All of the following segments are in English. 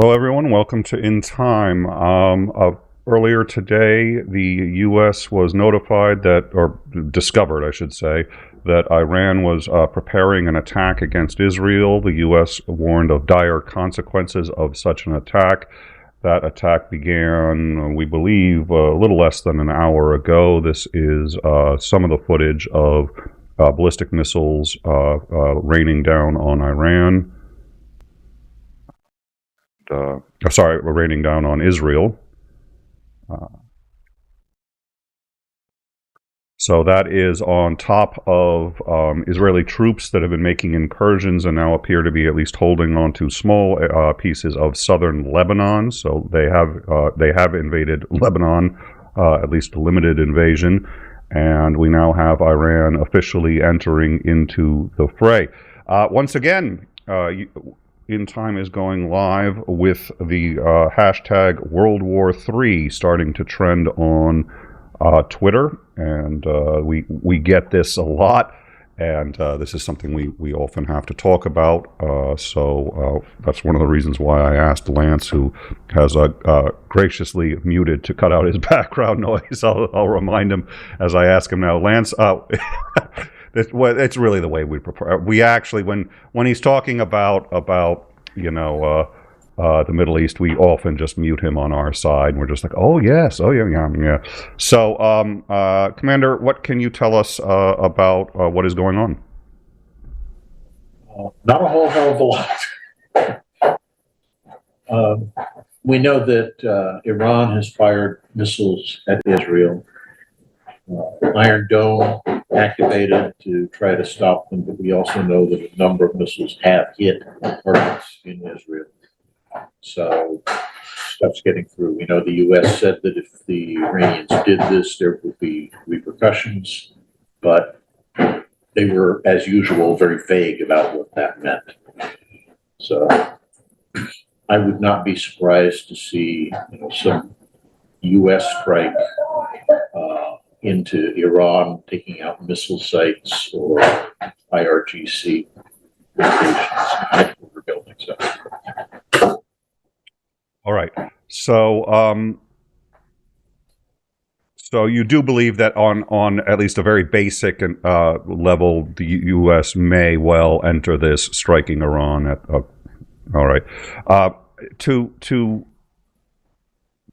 Hello, everyone. Welcome to In Time. Earlier today, the U.S. was notified that, or discovered, I should say, that Iran was preparing an attack against Israel. The U.S. warned of dire consequences of such an attack. That attack began, we believe, a little less than an hour ago. This is some of the footage of ballistic missiles raining down on Iran. Raining down on Israel. So that is on top of Israeli troops that have been making incursions and now appear to be at least holding on to small pieces of southern Lebanon. So they have invaded Lebanon, at least a limited invasion, and we now have Iran officially entering into the fray. Once again, In Time is going live with the hashtag World War III starting to trend on Twitter, and we get this a lot, and this is something we often have to talk about. So that's one of the reasons why I asked Lance, who has graciously muted to cut out his background noise. I'll remind him as I ask him now. Lance, it's really the way we prepare. We actually, when he's talking about the Middle East, we often just mute him on our side, and we're just like, oh yes, oh yeah. So, Commander, what can you tell us about what is going on? Not a whole hell of a lot. We know that Iran has fired missiles at Israel. Iron Dome activated to try to stop them, but we also know that a number of missiles have hit targets in Israel. So stuff's getting through. We know the U.S. said that if the Iranians did this, there would be repercussions, but they were, as usual, very vague about what that meant. So I would not be surprised to see some U.S. strike into Iran, taking out missile sites or IRGC locations we're building. So. All right. So, so you do believe that on at least a very basic level, the U.S. may well enter this, striking Iran at. All right. To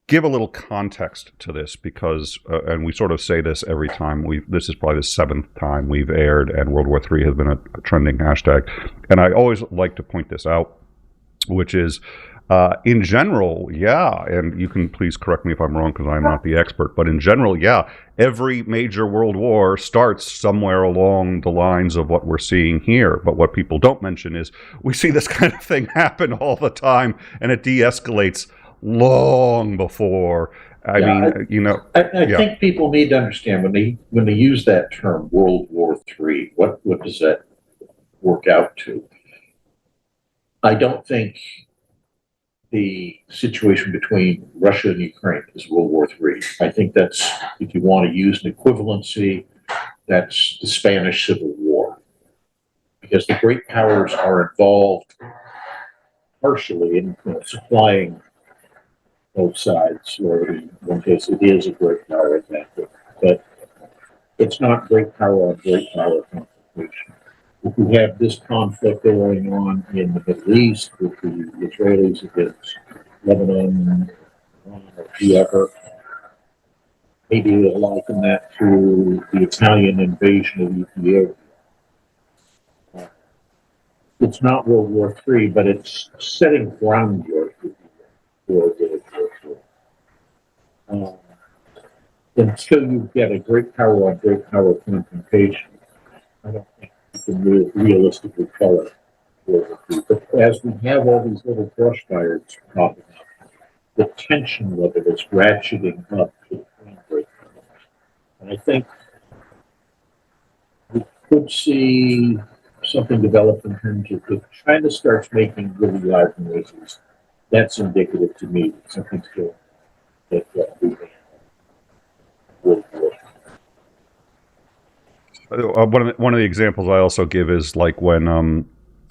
give a little context to this, because, and we sort of say this every time this is probably the 7th time we've aired, and World War III has been a trending hashtag. And I always like to point this out, which is, in general, yeah, and you can please correct me if I'm wrong because I'm not the expert, but in general, yeah, every major world war starts somewhere along the lines of what we're seeing here. But what people don't mention is we see this kind of thing happen all the time, and it de-escalates long before. I think people need to understand when they use that term World War III, what does that work out to? I don't think the situation between Russia and Ukraine is World War III. I think that's, if you want to use an equivalency, that's the Spanish Civil War, because the great powers are involved partially in supplying both sides, or in one case it is a great power advantage, but it's not great power on great power confrontation. If we have this conflict going on in the Middle East with the Israelis against Lebanon, or whoever, maybe we'll liken that to the Italian invasion of Ethiopia. It's not World War III, but it's setting groundwork for until you get a great power on great power confrontation, I don't think you can realistically call it World War III. But as we have all these little brush fires popping up, the tension level is ratcheting up to great powers. And I think we could see something develop in terms of if China starts making really loud noises, that's indicative to me that something's going that one of the examples I also give is like when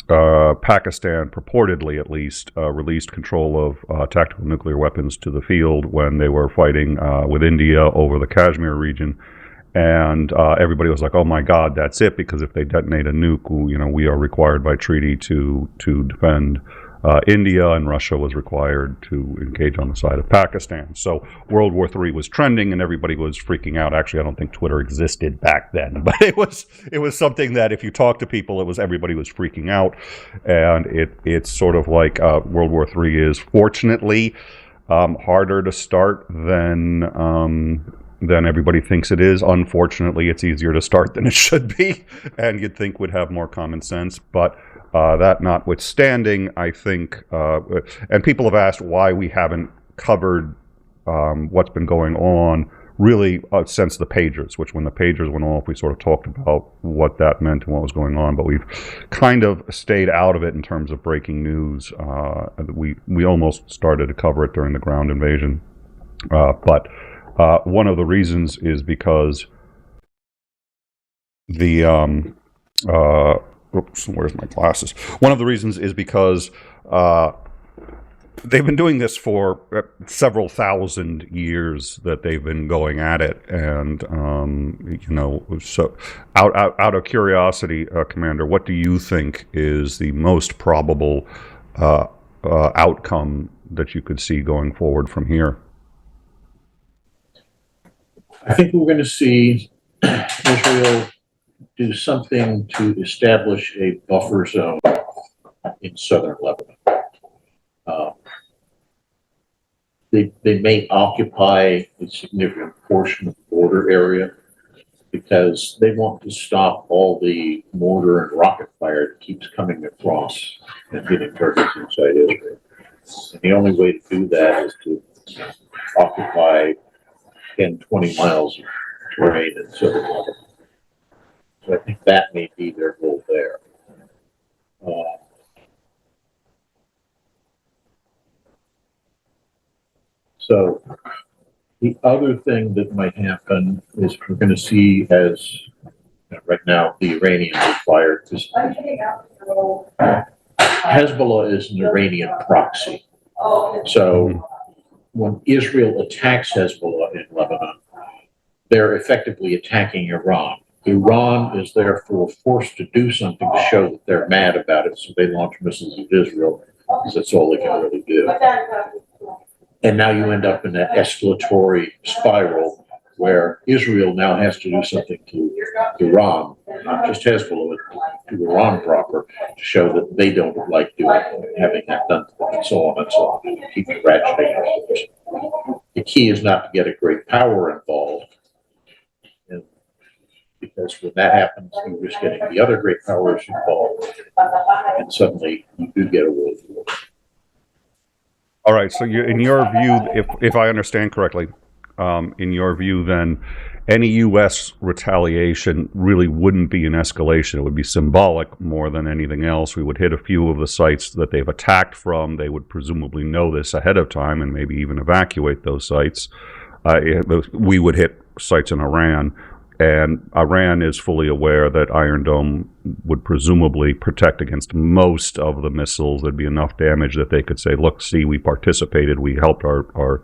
Pakistan, purportedly at least, released control of tactical nuclear weapons to the field when they were fighting with India over the Kashmir region. And everybody was like, "Oh my God, that's it!" Because if they detonate a nuke, we are required by treaty to defend India, and Russia was required to engage on the side of Pakistan. So World War III was trending, and everybody was freaking out. Actually, I don't think Twitter existed back then, but it was something that if you talk to people, everybody was freaking out, and it's sort of like World War III is fortunately harder to start than everybody thinks it is. Unfortunately, it's easier to start than it should be, and you'd think would have more common sense. But that notwithstanding, I think, and people have asked why we haven't covered what's been going on really since the pagers, which when the pagers went off, we sort of talked about what that meant and what was going on, but we've kind of stayed out of it in terms of breaking news. We almost started to cover it during the ground invasion, but one of the reasons is because where's my glasses? One of the reasons is because they've been doing this for several thousand years that they've been going at it, and so out of curiosity, Commander, what do you think is the most probable outcome that you could see going forward from here? I think we're going to see Israel do something to establish a buffer zone in southern Lebanon. They may occupy a significant portion of the border area because they want to stop all the mortar and rocket fire that keeps coming across and hitting targets inside Israel. And the only way to do that is to occupy 10, 20 miles of terrain in southern Lebanon. So I think that may be their goal there. So the other thing that might happen is we're going to see, as right now, the Iranians are fired. Hezbollah is an Iranian proxy. So when Israel attacks Hezbollah in Lebanon, they're effectively attacking Iran. Iran is therefore forced to do something to show that they're mad about it, so they launch missiles at Israel, because that's all they can really do. And now you end up in that escalatory spiral where Israel now has to do something to Iran, not just Hezbollah, but to Iran proper, to show that they don't like having that done to them, and so on and so on. Keep ratcheting. The key is not to get a great power involved, because when that happens, you risk getting the other great powers involved, and suddenly you do get a world war. All right. So, in your view, if I understand correctly, in your view, then any U.S. retaliation really wouldn't be an escalation. It would be symbolic more than anything else. We would hit a few of the sites that they've attacked from. They would presumably know this ahead of time and maybe even evacuate those sites. We would hit sites in Iran. And Iran is fully aware that Iron Dome would presumably protect against most of the missiles. There'd be enough damage that they could say, look, see, we participated, we helped our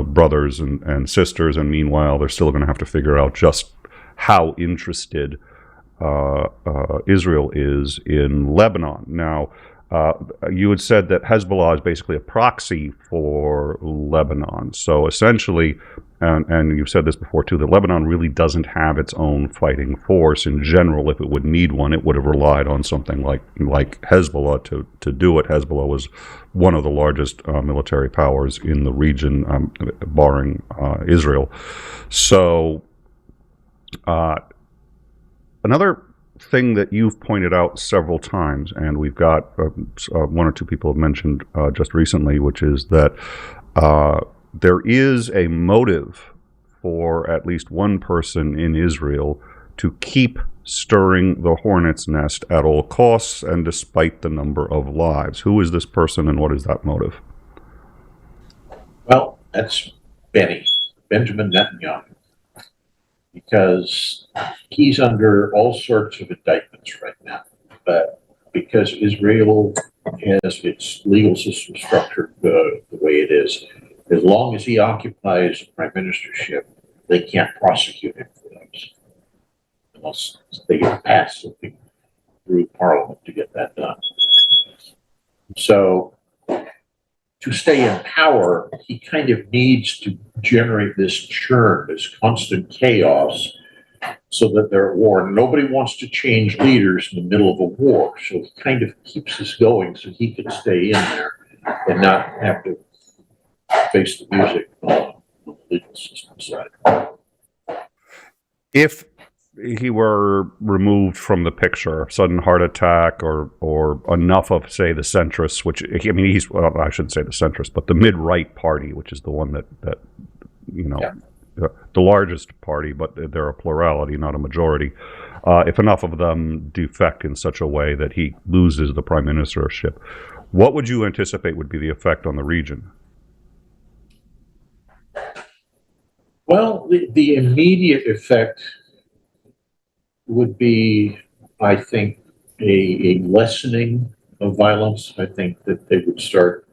brothers and sisters, and meanwhile, they're still going to have to figure out just how interested Israel is in Lebanon. Now, you had said that Hezbollah is basically a proxy for Lebanon. So essentially, and you've said this before too, that Lebanon really doesn't have its own fighting force in general. If it would need one, it would have relied on something like Hezbollah to do it. Hezbollah was one of the largest military powers in the region, barring Israel. So another thing that you've pointed out several times, and we've got one or two people have mentioned just recently, which is that there is a motive for at least one person in Israel to keep stirring the hornet's nest at all costs and despite the number of lives. Who is this person, and what is that motive? Well, that's Benjamin Netanyahu, because he's under all sorts of indictments right now. because Israel has its legal system structured the way it is. As long as he occupies prime ministership, they can't prosecute him for those unless they get passed something through Parliament to get that done. So to stay in power, he kind of needs to generate this churn, this constant chaos, so that they're at war. Nobody wants to change leaders in the middle of a war, so he kind of keeps this going so he can stay in there and not have to face the music on the legal system side. If he were removed from the picture, sudden heart attack, or enough of, say, the centrists, which, I mean, I shouldn't say the centrists, but the mid-right party, which is the one that the largest party, but they're a plurality, not a majority. If enough of them defect in such a way that he loses the prime ministership, what would you anticipate would be the effect on the region? Well, the immediate effect would be, I think, a lessening of violence. I think that they would start,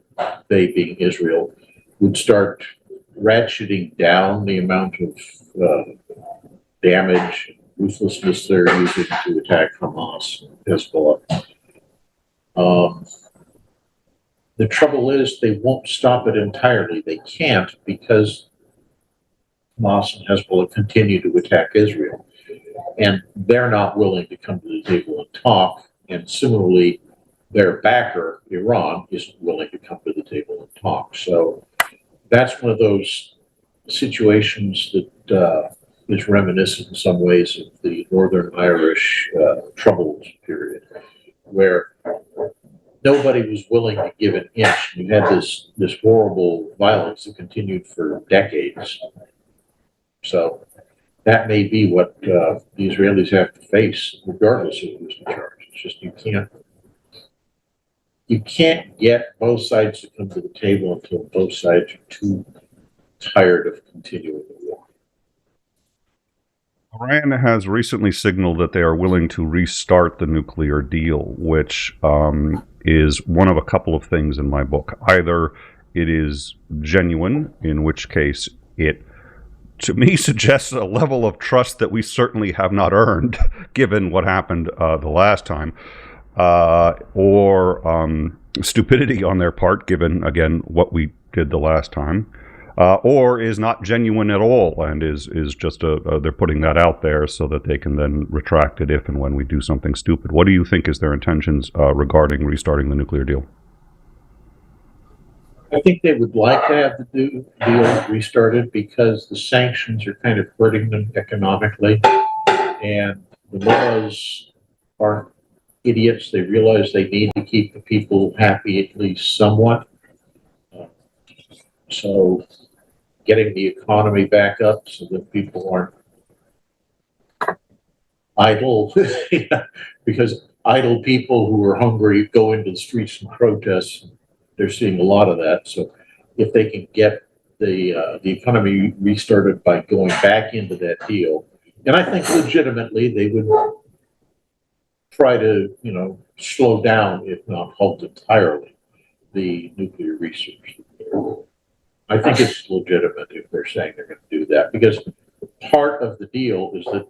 they being Israel, would start ratcheting down the amount of damage and ruthlessness they're using to attack Hamas and Hezbollah. The trouble is they won't stop it entirely. They can't, because Hamas and Hezbollah continue to attack Israel. And they're not willing to come to the table and talk. And similarly, their backer, Iran, isn't willing to come to the table and talk. So that's one of those situations that is reminiscent in some ways of the Northern Irish Troubles period, where nobody was willing to give an inch. You had this horrible violence that continued for decades. So that may be what the Israelis have to face, regardless of who's in charge. It's just you can't get both sides to come to the table until both sides are too tired of continuing the war. Iran has recently signaled that they are willing to restart the nuclear deal, which is one of a couple of things in my book. Either it is genuine, in which case it, to me, suggests a level of trust that we certainly have not earned, given what happened the last time, or stupidity on their part, given, again, what we did the last time, or is not genuine at all, and is just they're putting that out there so that they can then retract it if and when we do something stupid. What do you think is their intentions regarding restarting the nuclear deal? I think they would like to have the deal restarted because the sanctions are kind of hurting them economically, and the mullahs aren't idiots. They realize they need to keep the people happy, at least somewhat. So getting the economy back up so that people aren't idle, because idle people who are hungry go into the streets and protest. They're seeing a lot of that. So if they can get the economy restarted by going back into that deal, and I think legitimately they would try to, slow down, if not halt entirely, the nuclear research. I think it's legitimate if they're saying they're going to do that, because part of the deal is that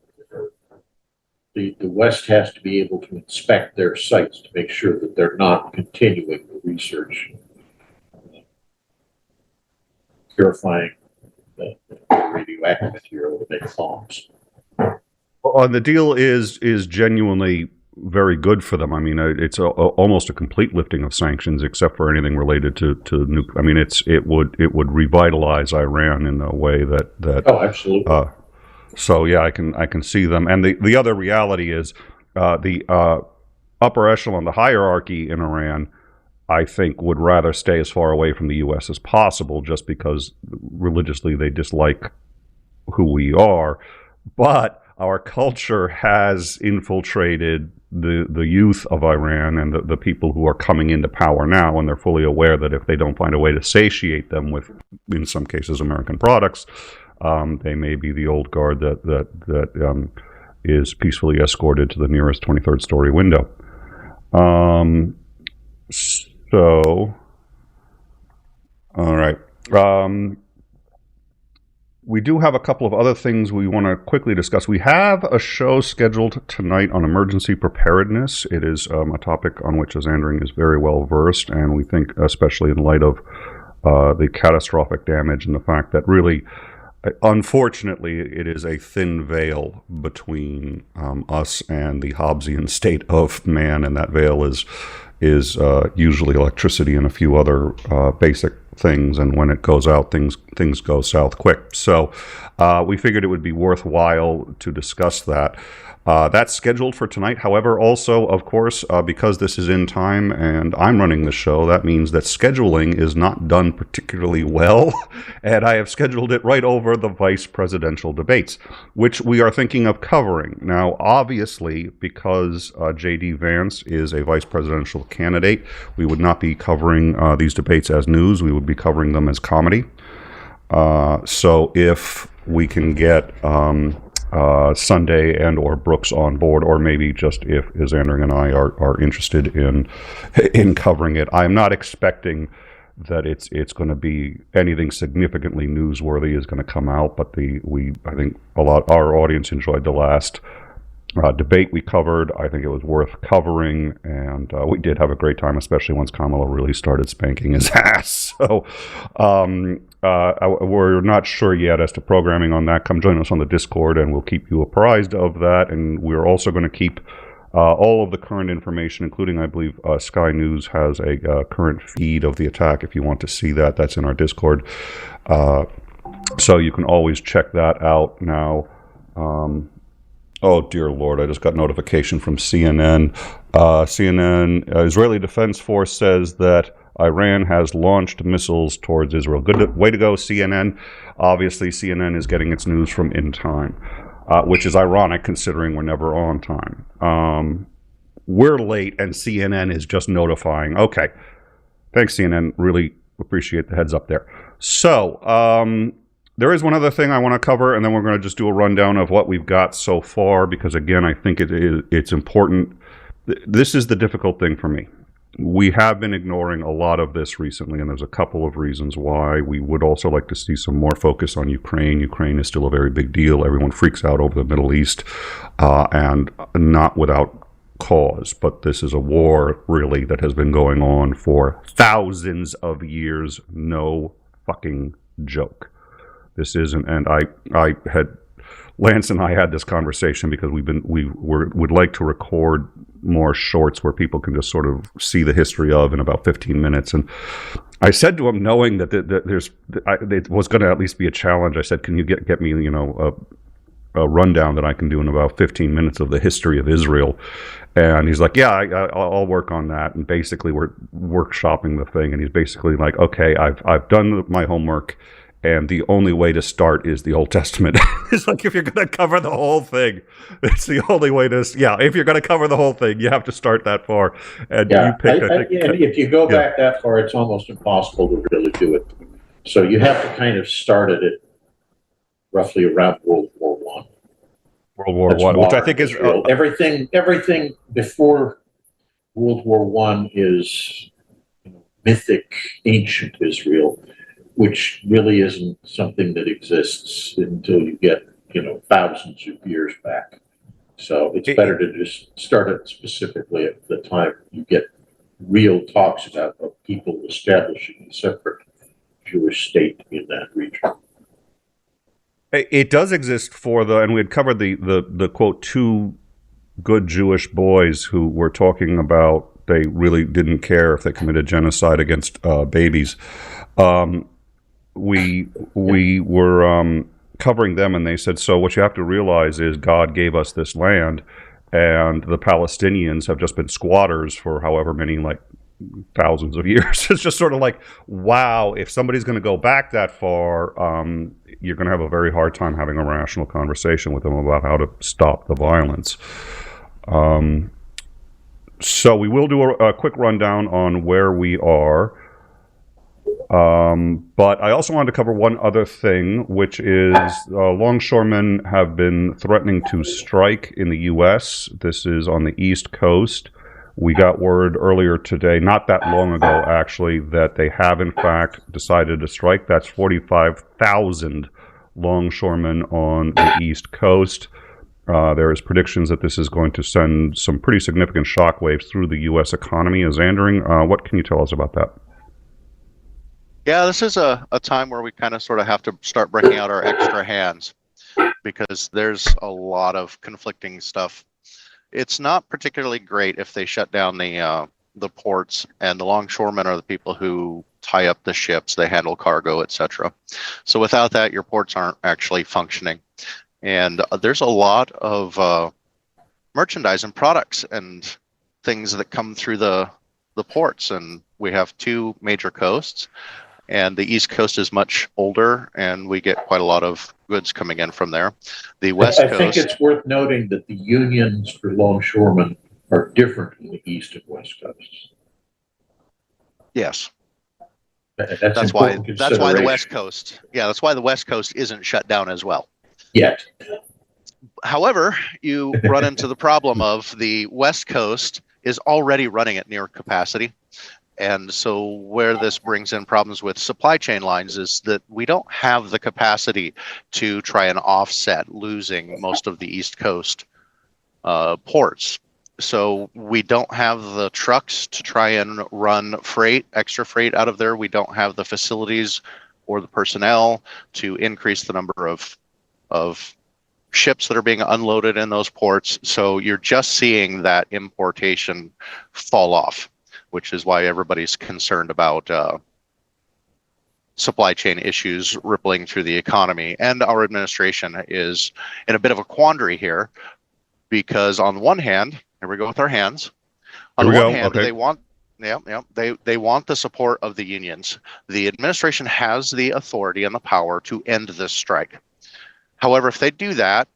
the West has to be able to inspect their sites to make sure that they're not continuing the research, purifying the radioactive material to make bombs. Well, the deal is genuinely very good for them. I mean, it's almost a complete lifting of sanctions, except for anything related to nuclear. I mean, it would revitalize Iran in a way that. Oh, absolutely. So yeah, I can see them. And the other reality is the upper echelon, the hierarchy in Iran, I think, would rather stay as far away from the U.S. as possible, just because religiously they dislike who we are. But our culture has infiltrated the youth of Iran and the people who are coming into power now, and they're fully aware that if they don't find a way to satiate them with, in some cases, American products, they may be the old guard that is peacefully escorted to the nearest 23rd story window. So, all right. We do have a couple of other things we want to quickly discuss. We have a show scheduled tonight on emergency preparedness. It is a topic on which 𝐒𝐨𝐻𝐿 is very well versed, and we think, especially in light of the catastrophic damage and the fact that really, unfortunately, it is a thin veil between us and the Hobbesian state of man, and that veil is usually electricity and a few other basic things, and when it goes out, things go south quick. So we figured it would be worthwhile to discuss that. That's scheduled for tonight. However, also, of course, because this is in time and I'm running the show, that means that scheduling is not done particularly well, and I have scheduled it right over the vice presidential debates, which we are thinking of covering. Now, obviously, because J.D. Vance is a vice presidential candidate, we would not be covering these debates as news. We would be covering them as comedy. So if we can get Sunday and or Brooks on board, or maybe just if 𝐒𝐿 and I are interested in covering it. I'm not expecting that it's going to be anything significantly newsworthy is going to come out, but I think our audience enjoyed the last debate we covered. I think it was worth covering, and we did have a great time, especially once Kamala really started spanking his ass. So we're not sure yet as to programming on that. Come join us on the Discord, and we'll keep you apprised of that. And we're also going to keep all of the current information, including, I believe, Sky News has a current feed of the attack. If you want to see that, that's in our Discord. So you can always check that out now. Oh, dear Lord, I just got notification from CNN. CNN, Israeli Defense Force says that Iran has launched missiles towards Israel. Good way to go, CNN. Obviously, CNN is getting its news from in time, which is ironic considering we're never on time. We're late, and CNN is just notifying. Okay. Thanks, CNN. Really appreciate the heads up there. So, there is one other thing I want to cover, and then we're going to just do a rundown of what we've got so far, because, again, I think it's important. This is the difficult thing for me. We have been ignoring a lot of this recently, and there's a couple of reasons why. We would also like to see some more focus on Ukraine. Ukraine is still a very big deal. Everyone freaks out over the Middle East, and not without cause. But this is a war, really, that has been going on for thousands of years. No fucking joke. This isn't, and Lance and I had this conversation because would like to record more shorts where people can just sort of see the history of in about 15 minutes. And I said to him, knowing that it was going to at least be a challenge, I said, can you get me, a rundown that I can do in about 15 minutes of the history of Israel? And he's like, yeah, I'll work on that. And basically we're workshopping the thing. And he's basically like, okay, I've done my homework, and the only way to start is the Old Testament. It's like, if you're going to cover the whole thing, it's the only way to, if you're going to cover the whole thing, you have to start that far. And you pick, if you go back that far, it's almost impossible to really do it. So you have to kind of start at it roughly around World War I. World War I, which I think is... everything before World War I is mythic, ancient Israel, which really isn't something that exists until you get, thousands of years back. So it's better to just start it specifically at the time you get real talks about people establishing a separate Jewish state in that region. It does exist and we had covered the quote, two good Jewish boys who were talking about they really didn't care if they committed genocide against babies. We were covering them, and they said, so what you have to realize is God gave us this land, and the Palestinians have just been squatters for however many, thousands of years. It's just sort of like, wow, if somebody's going to go back that far, you're going to have a very hard time having a rational conversation with them about how to stop the violence. So we will do a quick rundown on where we are. But I also wanted to cover one other thing, which is longshoremen have been threatening to strike in the U.S. This is on the East Coast. We got word earlier today, not that long ago actually, that they have in fact decided to strike. That's 45,000 longshoremen on the East Coast. There is predictions that this is going to send some pretty significant shockwaves through the U.S. economy. 𝐍𝐸𝐼, what can you tell us about that? Yeah, this is a time where we kind of sort of have to start breaking out our extra hands, because there's a lot of conflicting stuff. It's not particularly great if they shut down the ports, and the longshoremen are the people who tie up the ships, they handle cargo, etc. So without that, your ports aren't actually functioning. And there's a lot of merchandise and products and things that come through the ports. And we have two major coasts, and the East Coast is much older, and we get quite a lot of goods coming in from there. The West Coast... I think it's worth noting that the unions for longshoremen are different in the East and West Coasts. Yes. That's why the West Coast, that's why the West Coast isn't shut down as well. Yet. However, you run into the problem of the West Coast is already running at near capacity. And so where this brings in problems with supply chain lines is that we don't have the capacity to try and offset losing most of the East Coast ports. So we don't have the trucks to try and run extra freight out of there. We don't have the facilities or the personnel to increase the number of ships that are being unloaded in those ports. So you're just seeing that importation fall off, which is why everybody's concerned about supply chain issues rippling through the economy. And our administration is in a bit of a quandary here, because on one hand, here we go with our hands. On one hand, they want they want the support of the unions. The administration has the authority and the power to end this strike. However, if they do that,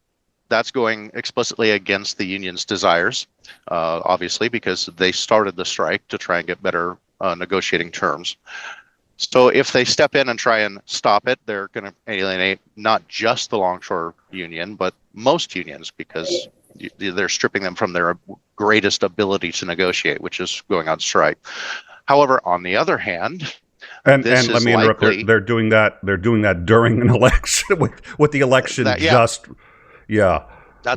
that's going explicitly against the union's desires, obviously, because they started the strike to try and get better negotiating terms. So if they step in and try and stop it, they're going to alienate not just the longshore union, but most unions, because they're stripping them from their greatest ability to negotiate, which is going on strike. However, on the other hand, and let me interrupt. They're doing that during an election with the election That's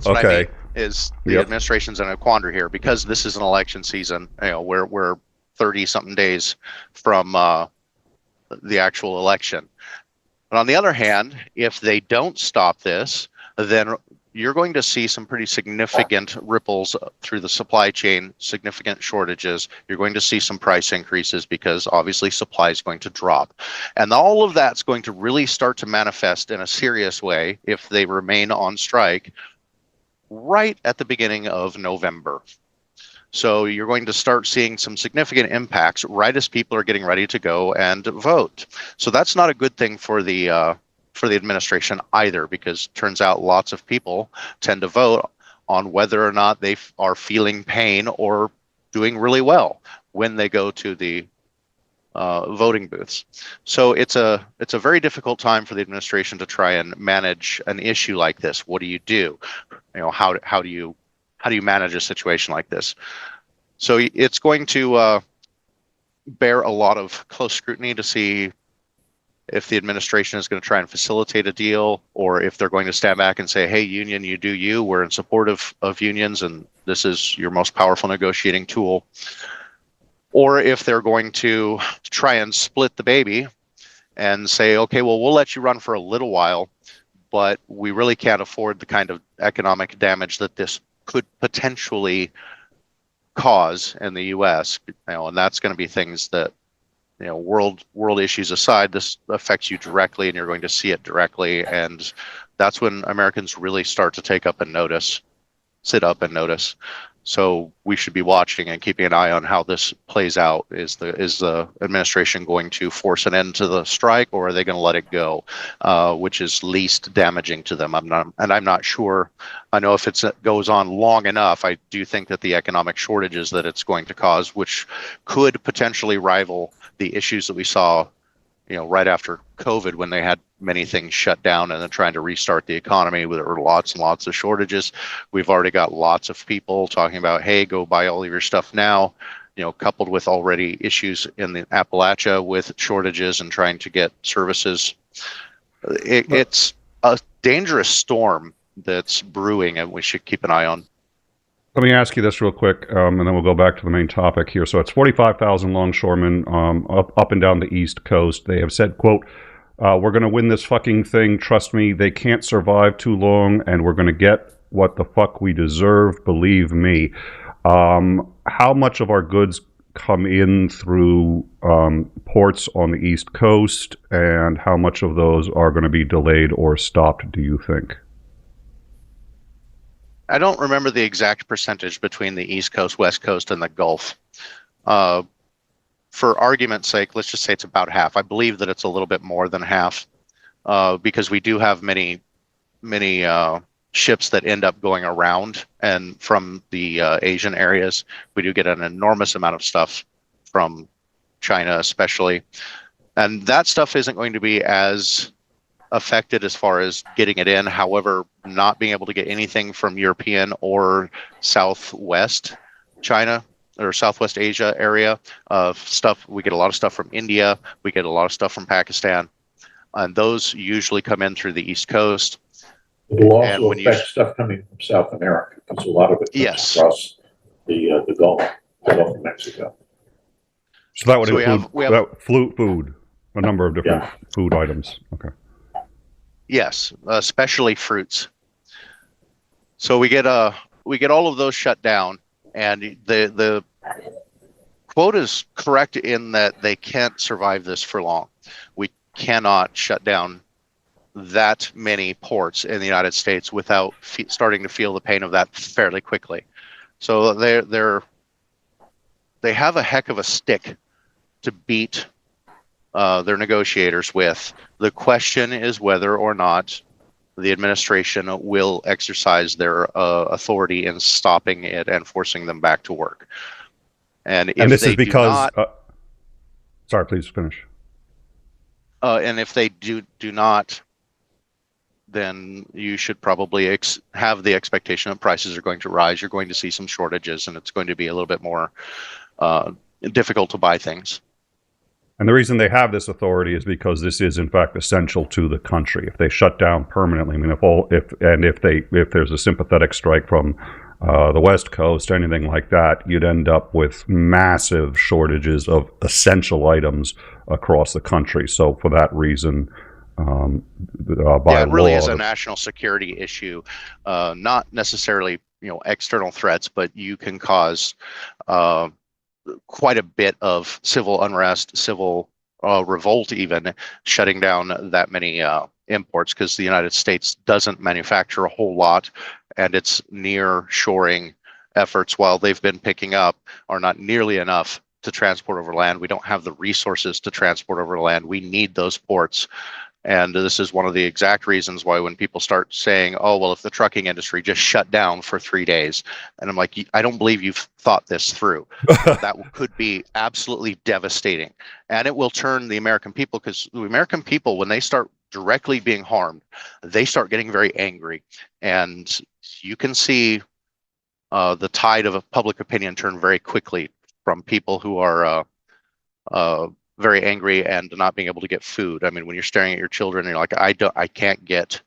what I mean. Is the administration's in a quandary here, because this is an election season. We're 30-something days from the actual election. But on the other hand, if they don't stop this, then you're going to see some pretty significant ripples through the supply chain, significant shortages. You're going to see some price increases, because obviously supply is going to drop. And all of that's going to really start to manifest in a serious way if they remain on strike right at the beginning of November. So you're going to start seeing some significant impacts right as people are getting ready to go and vote. So that's not a good thing for the administration either, because it turns out lots of people tend to vote on whether or not they are feeling pain or doing really well when they go to the voting booths. So it's a very difficult time for the administration to try and manage an issue like this. What do you do? How do you manage a situation like this? So it's going to bear a lot of close scrutiny to see if the administration is going to try and facilitate a deal, or if they're going to stand back and say, hey, union, you do you. We're in support of unions, and this is your most powerful negotiating tool. Or if they're going to try and split the baby and say, okay, well, we'll let you run for a little while, but we really can't afford the kind of economic damage that this could potentially cause in the U.S. And that's going to be things that, world issues aside, this affects you directly, and you're going to see it directly. And that's when Americans really start to sit up and notice. So we should be watching and keeping an eye on how this plays out. Is the administration going to force an end to the strike, or are they going to let it go, which is least damaging to them? I'm not sure. I know if it goes on long enough, I do think that the economic shortages that it's going to cause, which could potentially rival the issues that we saw right after COVID, when they had many things shut down and then trying to restart the economy, there were lots and lots of shortages. We've already got lots of people talking about, hey, go buy all of your stuff now, coupled with already issues in the Appalachia with shortages and trying to get services. It's a dangerous storm that's brewing, and we should keep an eye on. Let me ask you this real quick, and then we'll go back to the main topic here. So it's 45,000 longshoremen up and down the East Coast. They have said, quote, we're going to win this fucking thing. Trust me, they can't survive too long, and we're going to get what the fuck we deserve. Believe me. How much of our goods come in through ports on the East Coast, and how much of those are going to be delayed or stopped, do you think? I don't remember the exact percentage between the East Coast, West Coast, and the Gulf. For argument's sake, let's just say it's about half. I believe that it's a little bit more than half, because we do have many ships that end up going around, and from the Asian areas, we do get an enormous amount of stuff from China, especially. And that stuff isn't going to be as affected as far as getting it in. However, not being able to get anything from European or Southwest China or Southwest Asia area of stuff. We get a lot of stuff from India. We get a lot of stuff from Pakistan. And those usually come in through the East Coast. It will also affect stuff coming from South America, because a lot of it comes across the Gulf of Mexico. So that would include food, a number of different food items. Okay. Yes, especially fruits. So we get all of those shut down, and the quote is correct in that they can't survive this for long. We cannot shut down that many ports in the United States without starting to feel the pain of that fairly quickly. So they have a heck of a stick to beat their negotiators with. The question is whether or not the administration will exercise their authority in stopping it and forcing them back to work. And this is because sorry, please finish. And if they do not, then you should probably have the expectation that prices are going to rise. You're going to see some shortages, and it's going to be a little bit more difficult to buy things. And the reason they have this authority is because this is, in fact, essential to the country. If they shut down permanently, I mean, if there's a sympathetic strike from the West Coast, anything like that, you'd end up with massive shortages of essential items across the country. So for that reason, it really is a national security issue, not necessarily external threats, but you can cause quite a bit of civil unrest, civil revolt, even shutting down that many imports, because the United States doesn't manufacture a whole lot, and its near-shoring efforts, while they've been picking up, are not nearly enough to transport over land. We don't have the resources to transport over land. We need those ports. And this is one of the exact reasons why when people start saying, oh, well, if the trucking industry just shut down for 3 days, and I'm like, I don't believe you've thought this through. That could be absolutely devastating. And it will turn the American people, because the American people, when they start directly being harmed, they start getting very angry. And you can see the tide of public opinion turn very quickly from people who are very angry and not being able to get food. I mean, when you're staring at your children and you're like, I can't get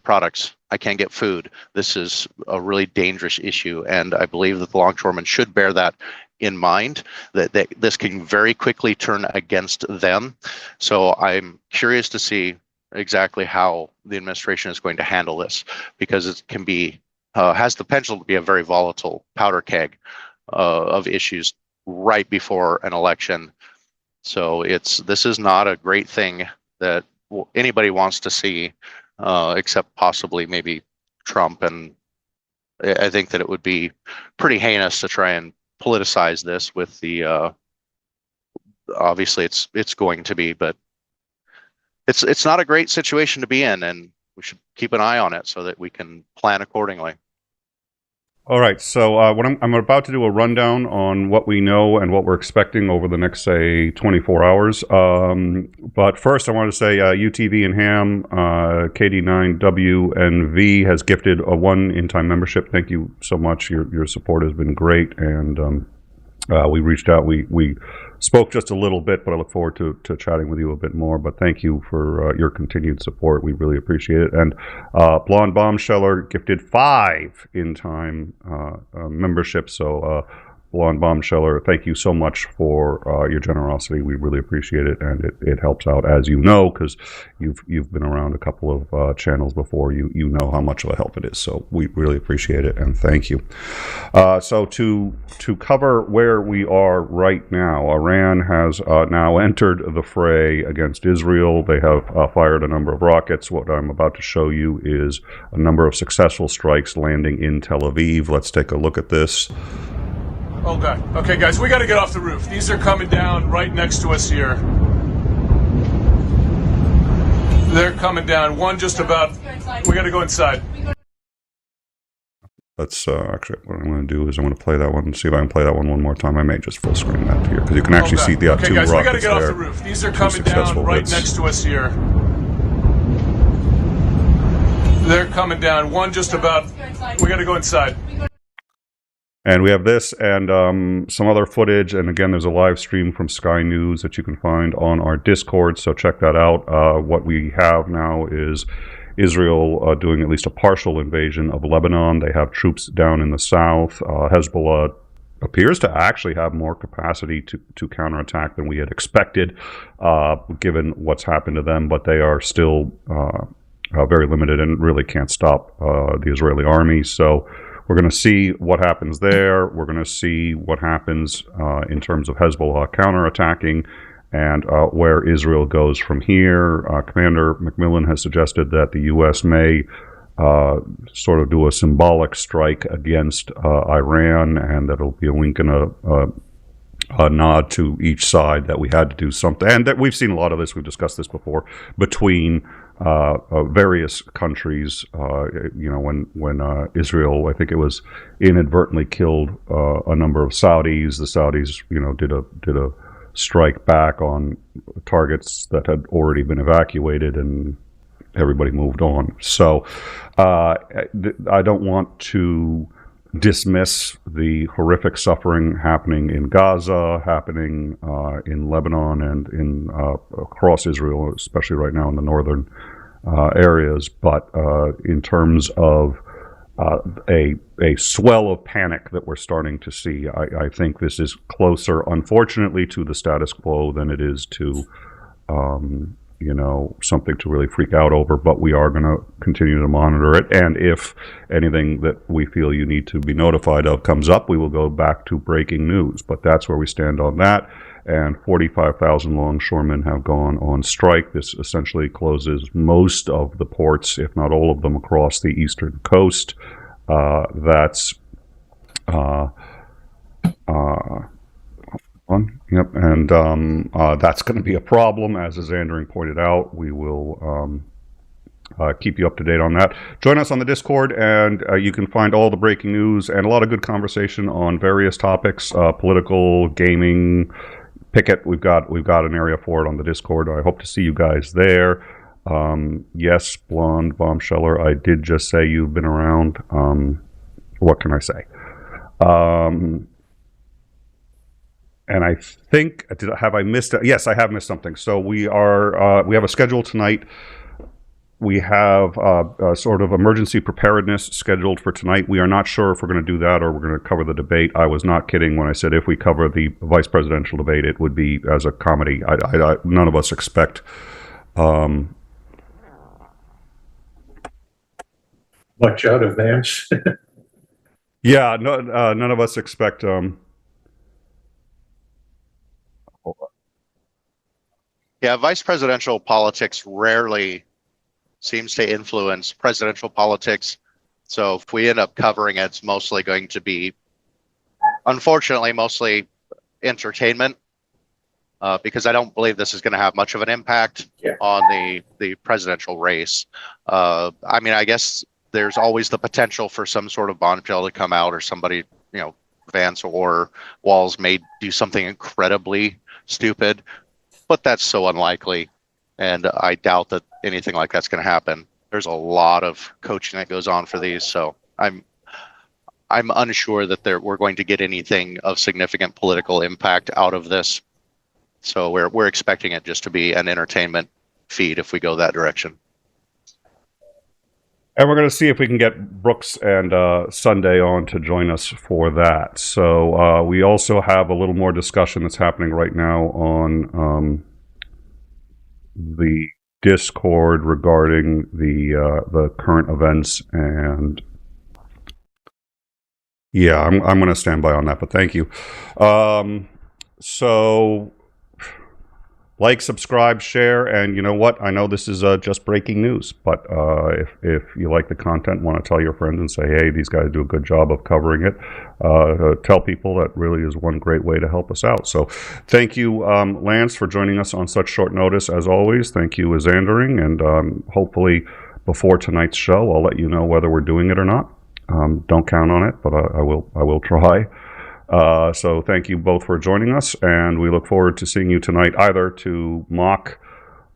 products, I can't get food. This is a really dangerous issue, and I believe that the longshoremen should bear that in mind, that this can very quickly turn against them. So I'm curious to see exactly how the administration is going to handle this, because it can be has the potential to be a very volatile powder keg of issues right before an election. So this is not a great thing that anybody wants to see, except possibly maybe Trump. And I think that it would be pretty heinous to try and politicize this with the, obviously it's going to be, but it's not a great situation to be in, and we should keep an eye on it so that we can plan accordingly. All right, so what I'm about to do a rundown on what we know and what we're expecting over the next, say, 24 hours. But first, I want to say UTV and Ham, 𝐒𝐸9𝐸 has gifted a 1 in-time membership. Thank you so much. Your support has been great, and we reached out. We spoke just a little bit, but I look forward to chatting with you a bit more. But thank you for your continued support. We really appreciate it. And Blonde Bombsheller gifted 5 in-time memberships. So Blonde Bombsheller, thank you so much for your generosity. We really appreciate it, and it helps out, as you know, because you've been around a couple of channels before. You know how much of a help it is. So we really appreciate it, and thank you. So to cover where we are right now, Iran has now entered the fray against Israel. They have fired a number of rockets. What I'm about to show you is a number of successful strikes landing in Tel Aviv. Let's take a look at this. Oh God. Okay, guys, we got to get off the roof. These are coming down right next to us here. They're coming down. One just about. We got to go inside. Let's actually, what I'm going to do is I'm going to play that one and see if I can play that one more time. I may just full screen that here because you can actually see the okay, 2 guys, rockets we got to get there. off the roof. These are coming down right next to us here. They're coming down. One just about. We got to go inside. And we have this and some other footage. And again, there's a live stream from Sky News that you can find on our Discord. So check that out. What we have now is Israel doing at least a partial invasion of Lebanon. They have troops down in the south. Hezbollah appears to actually have more capacity to counterattack than we had expected, given what's happened to them. But they are still very limited and really can't stop the Israeli army. So we're going to see what happens there. We're going to see what happens in terms of Hezbollah counterattacking and where Israel goes from here. Commander McMillan has suggested that the U.S. may sort of do a symbolic strike against Iran, and that it'll be a wink and a nod to each side that we had to do something. And that we've seen a lot of this. We've discussed this before between various countries. When Israel, I think it was, inadvertently killed a number of Saudis. The Saudis, did a strike back on targets that had already been evacuated, and everybody moved on. So I don't want to dismiss the horrific suffering happening in Gaza, happening in Lebanon, and in across Israel, especially right now in the northern areas. But in terms of a swell of panic that we're starting to see, I think this is closer, unfortunately, to the status quo than it is to something to really freak out over. But we are going to continue to monitor it, and if anything that we feel you need to be notified of comes up, we will go back to breaking news. But that's where we stand on that. And 45,000 longshoremen have gone on strike. This essentially closes most of the ports, if not all of them, across the eastern coast. That's Yep, and that's going to be a problem, as Zandering pointed out. We will keep you up to date on that. Join us on the Discord, and you can find all the breaking news and a lot of good conversation on various topics, political, gaming, picket. We've got an area for it on the Discord. I hope to see you guys there. Yes, Blonde Bombsheller, I did just say you've been around. What can I say? And I think, have I missed it? Yes, I have missed something. So we have a schedule tonight. We have a sort of emergency preparedness scheduled for tonight. We are not sure if we're going to do that or we're going to cover the debate. I was not kidding when I said if we cover the vice presidential debate, it would be as a comedy. None of us expect much out of Vance. Yeah, no, none of us expect. Yeah, vice presidential politics rarely seems to influence presidential politics. So if we end up covering it, it's mostly going to be, unfortunately, mostly entertainment, because I don't believe this is going to have much of an impact on the presidential race. I mean, I guess there's always the potential for some sort of bombshell to come out, or somebody, Vance or Walz may do something incredibly stupid, but that's so unlikely. And I doubt that anything like that's going to happen. There's a lot of coaching that goes on for these. So I'm unsure that we're going to get anything of significant political impact out of this. So we're expecting it just to be an entertainment feed if we go that direction. And we're going to see if we can get Brooks and Sunday on to join us for that. So we also have a little more discussion that's happening right now on the Discord regarding the current events, and yeah, I'm going to stand by on that. But thank you. So. Like, subscribe, share, and you know what? I know this is just breaking news, but if you like the content, want to tell your friends and say, hey, these guys do a good job of covering it, tell people. That really is one great way to help us out. So thank you, Lance, for joining us on such short notice, as always. Thank you, 𝐒𝐸𝐿𝐴𝐸𝐸𝐸𝐸, and hopefully before tonight's show, I'll let you know whether we're doing it or not. Don't count on it, but I will try. So thank you both for joining us, and we look forward to seeing you tonight, either to mock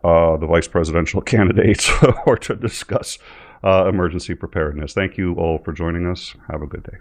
the vice presidential candidates or to discuss emergency preparedness. Thank you all for joining us. Have a good day.